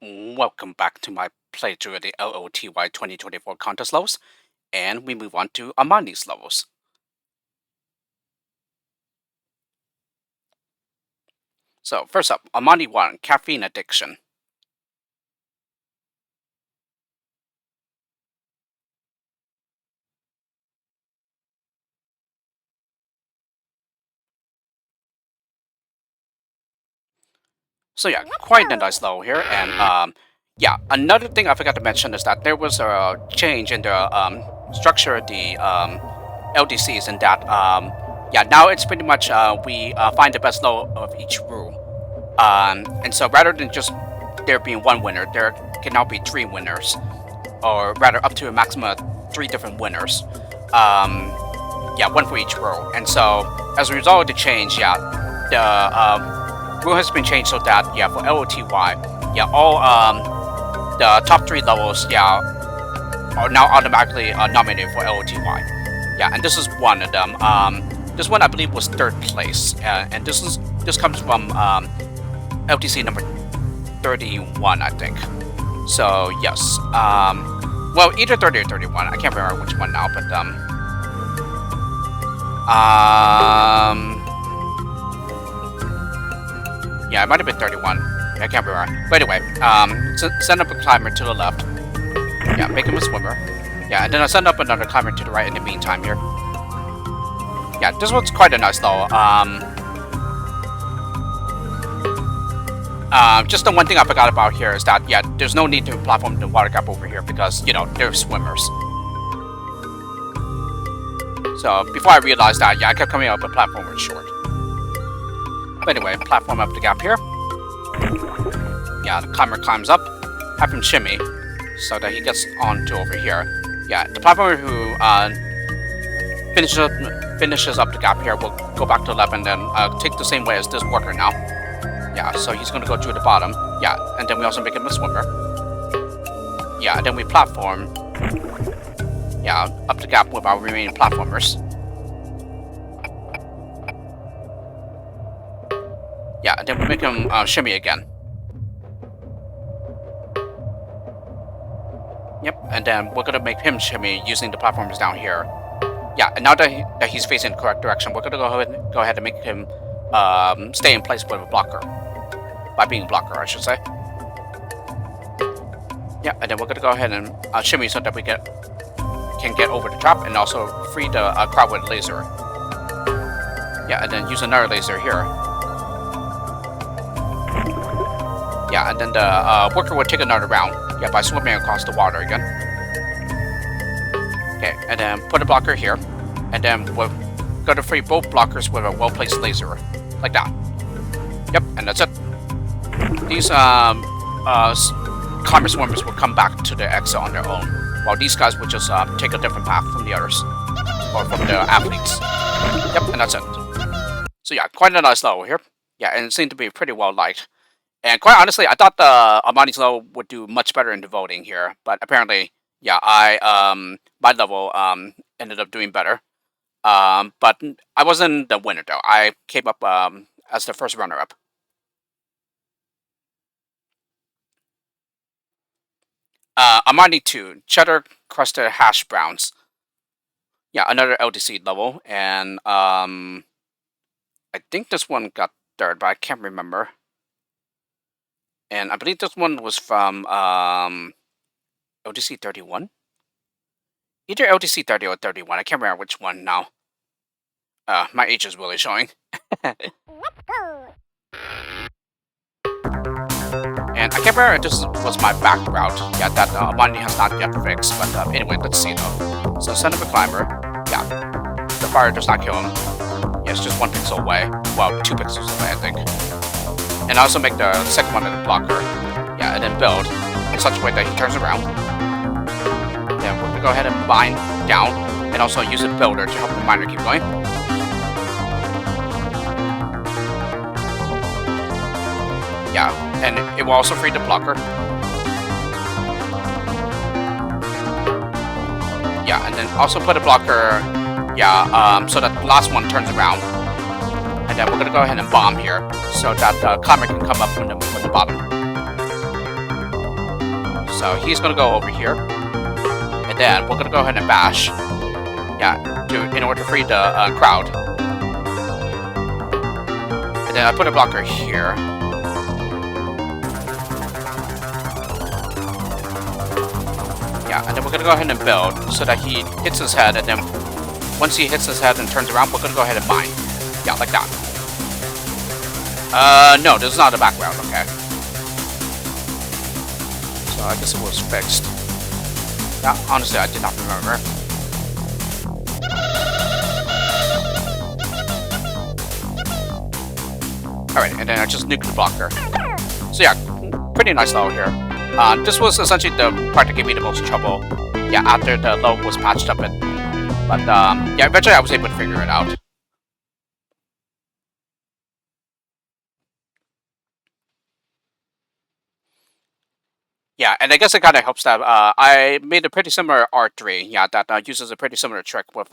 Welcome back to my playthrough of the LOTY 2024 contest levels, and we move on to Armani's levels. So first up, Armani 1, Caffeine Addiction. So yeah, quite a nice level here, and yeah, another thing I forgot to mention is that there was a change in the structure of the LDCs, in that yeah, now it's pretty much we find the best level of each rule. And so rather than just there being one winner, there can now be 3 winners, or rather up to a maximum of 3 different winners. Yeah, 1 for each row. And so as a result of the change, yeah, the rule has been changed so that, yeah, for LOTY, yeah, all the top 3 levels, yeah, are now automatically nominated for LOTY. Yeah, and this is one of them. This one I believe was 3rd place, and this comes from LTC number 31, I think. So yes, well, either 30 or 31. I can't remember which one now, but yeah, it might have been 31. I can't remember. But anyway, send up a climber to the left. Yeah, make him a swimmer. Yeah, and then I'll send up another climber to the right in the meantime here. Yeah, this one's quite a nice level. Just the one thing I forgot about here is that, yeah, there's no need to platform the water gap over here because, you know, they're swimmers. So before I realized that, yeah, I kept coming up with platform was short. But anyway, platform up the gap here. Yeah, the climber climbs up, have him shimmy so that he gets onto over here. Yeah, the platformer who finishes up the gap here will go back to the left and then take the same way as this worker now. Yeah, so he's going to go through the bottom. Yeah, and then we also make him a swimmer. Yeah, and then we platform. Yeah, up the gap with our remaining platformers. Yeah, and then we make him shimmy again. Yep, and then we're going to make him shimmy using the platforms down here. Yeah, and now that he's facing the correct direction, we're going to go ahead and make him stay in place with a blocker. By being a blocker, I should say. Yeah, and then we're going to go ahead and shimmy so that we can get over the trap and also free the crowd with a laser. Yeah, and then use another laser here. Yeah, and then the worker will take another round. Yeah, by swimming across the water again. Okay, and then put a blocker here. And then we're going to free both blockers with a well-placed laser. Like that. Yep, and that's it. These climber swimmers will come back to the exit on their own, while these guys will just take a different path from the others, or from the athletes. Yep, and that's it. So yeah, quite a nice level here. Yeah, and it seemed to be pretty well liked. And quite honestly, I thought the Armani's level would do much better in the voting here, but apparently, yeah, my level ended up doing better. But I wasn't the winner though. I came up as the first runner-up. Armani 2, Cheddar Crusted Hash Browns. Yeah, another LDC level, and I think this one got 3rd, but I can't remember. And I believe this one was from LDC 31? Either LDC 30 or 31, I can't remember which one now. My age is really showing. And I can't remember if this was my back route. Yeah, that Armani has not yet fixed. But anyway, let's see though. So send up a climber. Yeah, the fire does not kill him. Yeah, it's just 1 pixel away. Well, 2 pixels away, I think. And also make the second one a blocker. Yeah, and then build in such a way that he turns around. Then we're gonna go ahead and bind down, and also use a builder to help the miner keep going. Yeah, and it will also free the blocker. Yeah, and then also put a blocker, yeah, so that the last one turns around. And then we're gonna go ahead and bomb here, so that the climber can come up from the bottom. So he's gonna go over here, and then we're gonna go ahead and bash. Yeah, in order to free the crowd. And then I put a blocker here. Yeah, and then we're gonna go ahead and build so that he hits his head, and then once he hits his head and turns around, we're gonna go ahead and mine. Yeah, like that. No, this is not a background, okay. So I guess it was fixed. Yeah, honestly, I did not remember. Alright, and then I just nuked the blocker. So yeah, pretty nice level here. This was essentially the part that gave me the most trouble. Yeah, after the load was patched up. But yeah, eventually I was able to figure it out. Yeah, and I guess it kind of helps that I made a pretty similar R3. Yeah, that uses a pretty similar trick with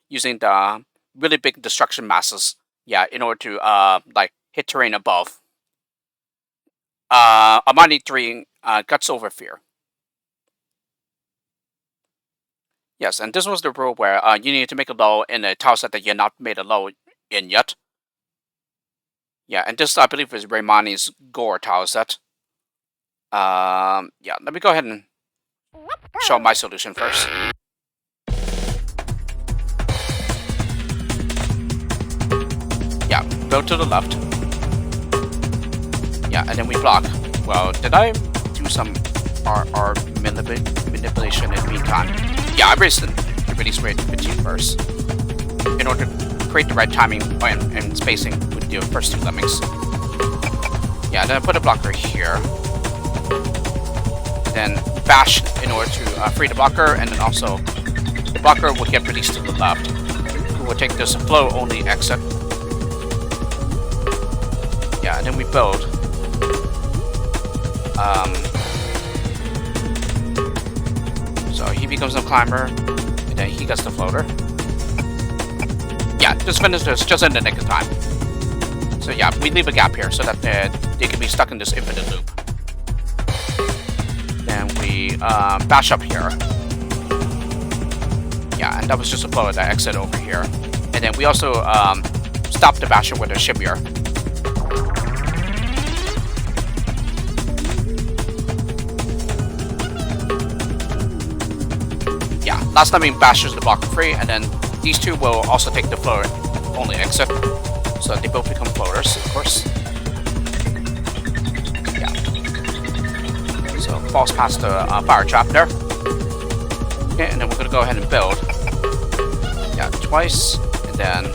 using the really big destruction masses. Yeah, in order to like hit terrain above. Armani 3 Guts Over Fear. Yes, and this was the rule where you need to make a low in a tile set that you're not made a low in yet. Yeah, and this I believe is Armani's Gore tile set. Yeah, let me go ahead and show my solution first. Yeah, go to the left. Yeah, and then we block. Well, did I do some RR manipulation in the meantime? Yeah, I raised the release rate to 15 first in order to create the right timing and spacing with the first two lemmings. Yeah, then I put a blocker here. Then bash in order to free the blocker, and then also the blocker will get released to the left. We will take this flow only exit. Yeah, and then we build. So he becomes a climber, and then he gets the floater. Yeah, just finish this just in the nick of time. So yeah, we leave a gap here so that they can be stuck in this infinite loop. Then we bash up here. Yeah, and that was just a flow that exit over here. And then we also stop the basher with a shimmier. Yeah, last time we bashes the blocker free, and then these two will also take the floater only exit. So they both become floaters, of course. Yeah. So falls past the fire trap there. Okay, and then we're gonna go ahead and build. Yeah, twice, and then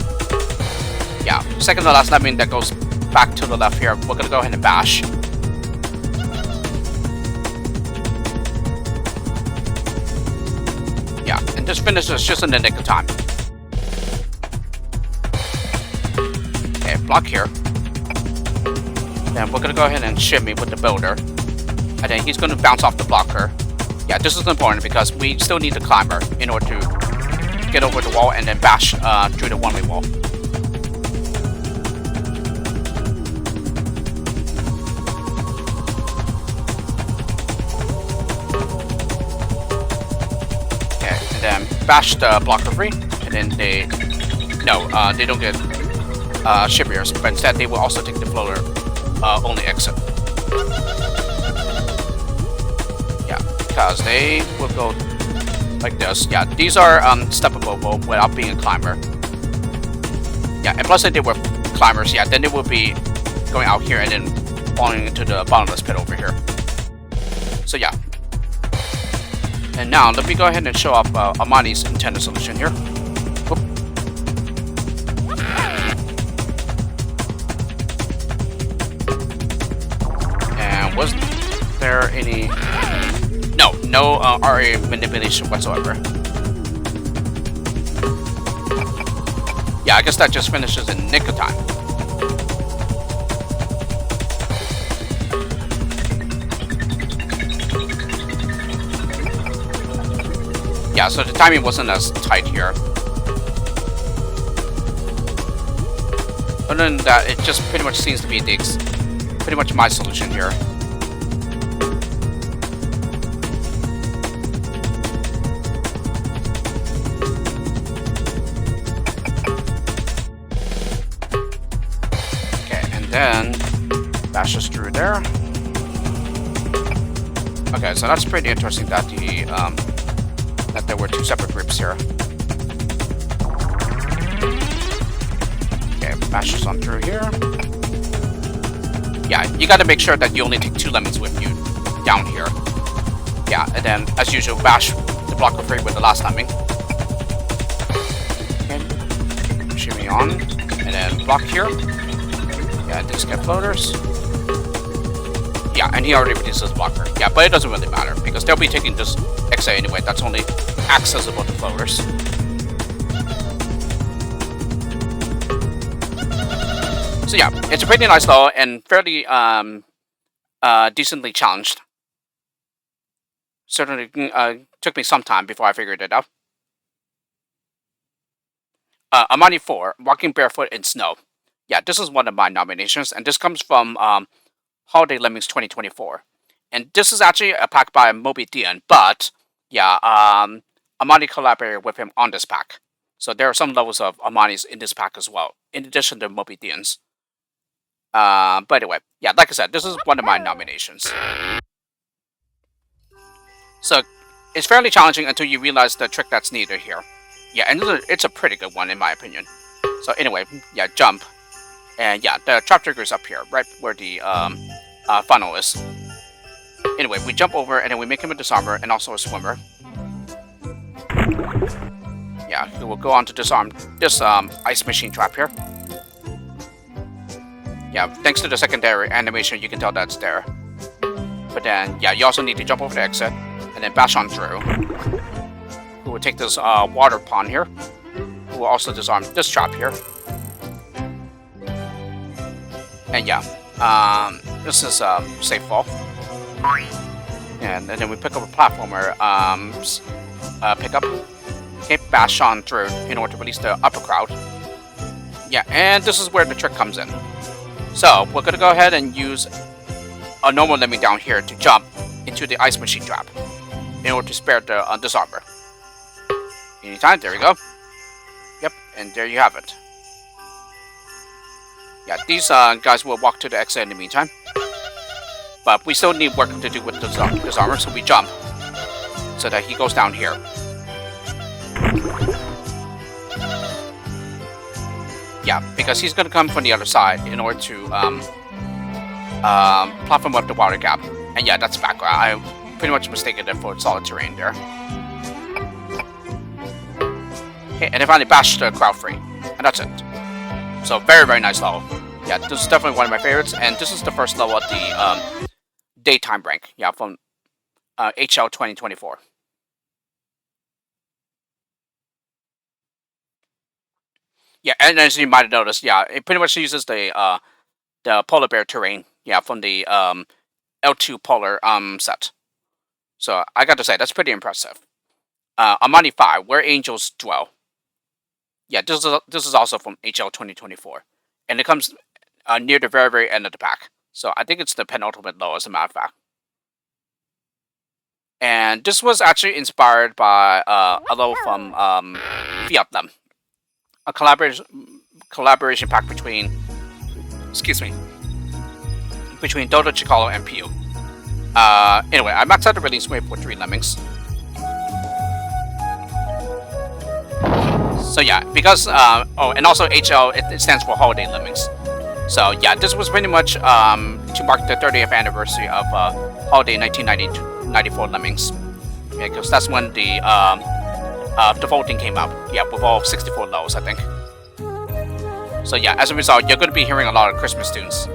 yeah, second to last lemming that goes back to the left here. We're gonna go ahead and bash. Yeah, and just finish this just in the nick of time. Okay, block here. Then we're gonna go ahead and shimmy with the builder. And then he's gonna bounce off the blocker. Yeah, this is important because we still need the climber in order to get over the wall and then bash through the one-way wall. Okay, and then bash the blocker free, and then they don't get shimmiers, but instead they will also take the floater only exit. Yeah, because they will go like this. Yeah, these are steppable without being a climber. Yeah, and plus if they were climbers, yeah, then they will be going out here and then falling into the bottomless pit over here. So yeah. And now let me go ahead and show off Armani's intended solution here. Oop. And was there any? No RA manipulation whatsoever. Yeah, I guess that just finishes in nick of time. Yeah, so the timing wasn't as tight here. Other than that, it just pretty much seems to be pretty much my solution here. then bashes through there. Okay, so that's pretty interesting that that there were two separate groups here. Okay, bashes on through here. Yeah, you gotta make sure that you only take 2 lemons with you down here. Yeah, and then as usual, bash the block of free with the last lemming. Okay, shimmy on, and then block here. Yeah, these get floaters. Yeah, and he already reduces blocker. Yeah, but it doesn't really matter because they'll be taking this XA anyway. That's only accessible to floaters. So yeah, it's a pretty nice though, and fairly decently challenged. Certainly took me some time before I figured it out. Armani 4, Walking Barefoot in Snow. Yeah, this is one of my nominations, and this comes from Holiday Lemmings 2024. And this is actually a pack by Moby Dian, but yeah, Armani collaborated with him on this pack. So there are some levels of Armani's in this pack as well, in addition to Moby Dian's. But anyway, yeah, like I said, this is one of my nominations. So it's fairly challenging until you realize the trick that's needed here. Yeah, and it's a pretty good one in my opinion. So anyway, yeah, jump. And yeah, the trap trigger is up here, right where the funnel is. Anyway, we jump over and then we make him a disarmer and also a swimmer. Yeah, he will go on to disarm this ice machine trap here. Yeah, thanks to the secondary animation, you can tell that's there. But then, yeah, you also need to jump over the exit and then bash on through. We will take this water pond here. We will also disarm this trap here. And yeah, this is safe fall. And then we pick up a platformer pickup. Okay, bash on through in order to release the upper crowd. Yeah, and this is where the trick comes in. So we're gonna go ahead and use a normal lemming down here to jump into the ice machine trap in order to spare the disarmer. Anytime, there we go. Yep, and there you have it. Yeah, these guys will walk to the exit in the meantime. But we still need work to do with the disarmer, so we jump so that he goes down here. Yeah, because he's gonna come from the other side in order to platform up the water gap. And yeah, that's background. I pretty much mistaken it for solid terrain there. Okay, and then finally bash the crowd free. And that's it. So very, very nice level. Yeah, this is definitely one of my favorites, and this is the first level at the daytime rank. Yeah, from HL2024. Yeah, and as you might have noticed, yeah, it pretty much uses the polar bear terrain. Yeah, from the L2 polar set. So I got to say that's pretty impressive. Armani 5, Where Angels Dwell. Yeah, this is also from HL2024, and it comes near the very, very end of the pack. So I think it's the penultimate low, as a matter of fact. And this was actually inspired by a level from Vietnam, a collaboration pack between, between Dota, Chicalo, and Pew. Anyway, I maxed out the release wave for 3 lemmings. So yeah, because oh, and also HL, it stands for Holiday Lemmings. So yeah, this was pretty much to mark the 30th anniversary of Holiday 1994 Lemmings. Yeah, because that's when the voting came out. Yeah, with all 64 levels, I think. So yeah, as a result, you're going to be hearing a lot of Christmas tunes.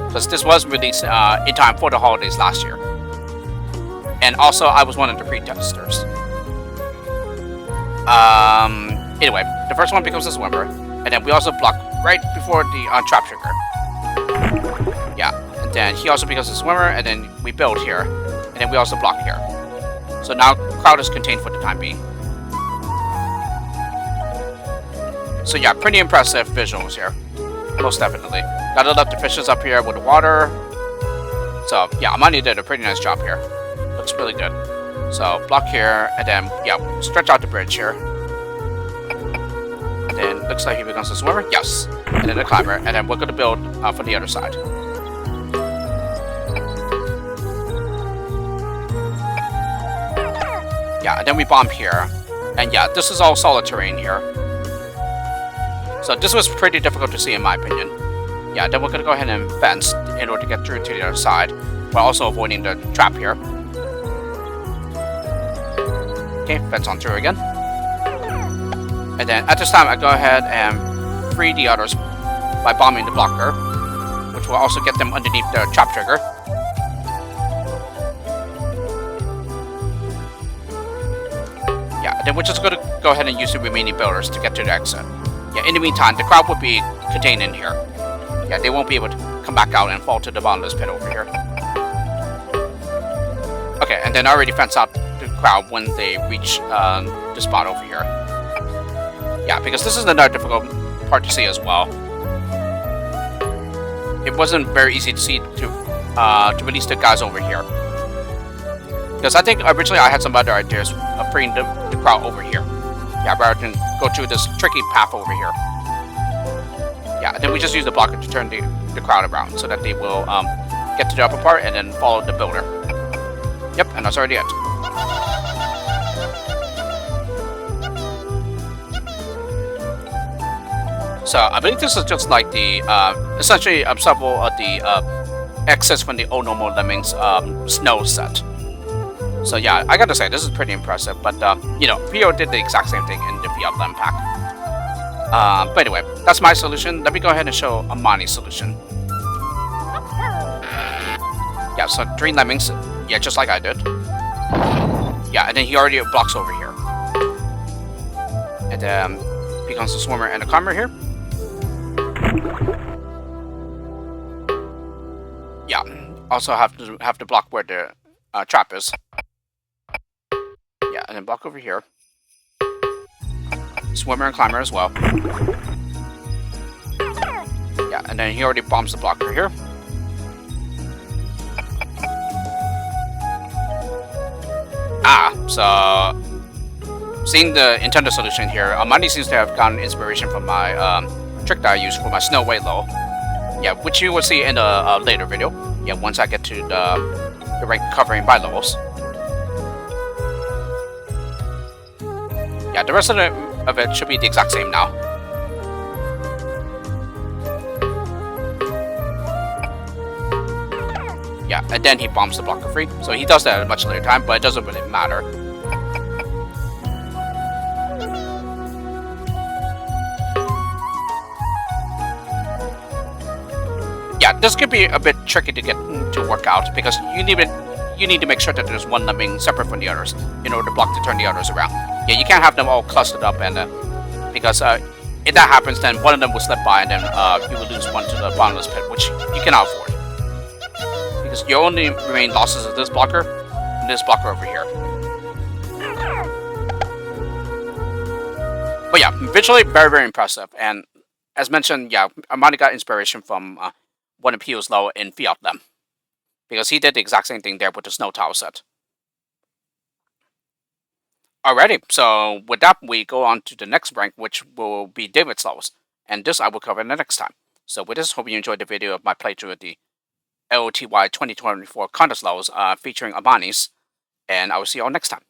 Because this was released in time for the holidays last year. And also, I was one of the pre-testers. Anyway, the first one becomes a swimmer, and then we also block right before the trap trigger. Yeah, and then he also becomes a swimmer, and then we build here, and then we also block here. So now crowd is contained for the time being. So yeah, pretty impressive visuals here, most definitely. Gotta love the fishes up here with the water. So yeah, Armani did a pretty nice job here. Looks really good. So block here, and then yeah, stretch out the bridge here. And then looks like he becomes a swimmer. Yes. And then a climber. And then we're going to build for the other side. Yeah, and then we bomb here. And yeah, this is all solid terrain here. So this was pretty difficult to see in my opinion. Yeah, then we're going to go ahead and fence in order to get through to the other side, while also avoiding the trap here. Okay, fence on through again. And then at this time, I go ahead and free the others by bombing the blocker, which will also get them underneath the trap trigger. Yeah, then we're just going to go ahead and use the remaining builders to get to the exit. Yeah, in the meantime, the crowd would be contained in here. Yeah, they won't be able to come back out and fall to the bottomless pit over here. Okay, and then I already fenced out the crowd when they reach the spot over here. Yeah, because this is another difficult part to see as well. It wasn't very easy to see to release the guys over here. Because I think originally I had some other ideas of bringing the crowd over here. Yeah, rather than go through this tricky path over here. Yeah, and then we just use the blocker to turn the crowd around so that they will get to the upper part and then follow the builder. Yep, and that's already it. So I believe this is just like the essentially several of the exits from the old normal lemmings snow set. So yeah, I gotta say this is pretty impressive. But you know, Pio did the exact same thing in the Fiat Lem pack. But anyway, that's my solution. Let me go ahead and show Armani's solution. Yeah, so 3 lemmings. Yeah, just like I did. Yeah, and then he already blocks over here. And then becomes a swimmer and a climber here. Yeah, also have to block where the trap is. Yeah, and then block over here. Swimmer and climber as well. Yeah, and then he already bombs the blocker here. So seeing the intended solution here, Armani seems to have gotten inspiration from my trick that I use for my snow way low. Yeah, which you will see in a later video. Yeah, once I get to the rank covering by levels. Yeah, the rest of it should be the exact same now. Yeah, and then he bombs the blocker free. So he does that at a much later time, but it doesn't really matter. Yeah, this could be a bit tricky to get to work out because you need to make sure that there's one lemming separate from the others in order to block to turn the others around. Yeah, you can't have them all clustered up, and because if that happens, then one of them will slip by, and then you will lose one to the bottomless pit, which you cannot afford. Because your only remaining losses is this blocker and this blocker over here. But yeah, visually very, very impressive. And as mentioned, yeah, Armani got inspiration from one of Pio's low in Fiat Lem, because he did the exact same thing there with the snow tile set. Alrighty, so with that, we go on to the next rank, which will be David's lows. And this I will cover in the next time. So with this, hope you enjoyed the video of my playthrough of the LOTY2024 contest lows featuring Armani's. And I will see you all next time.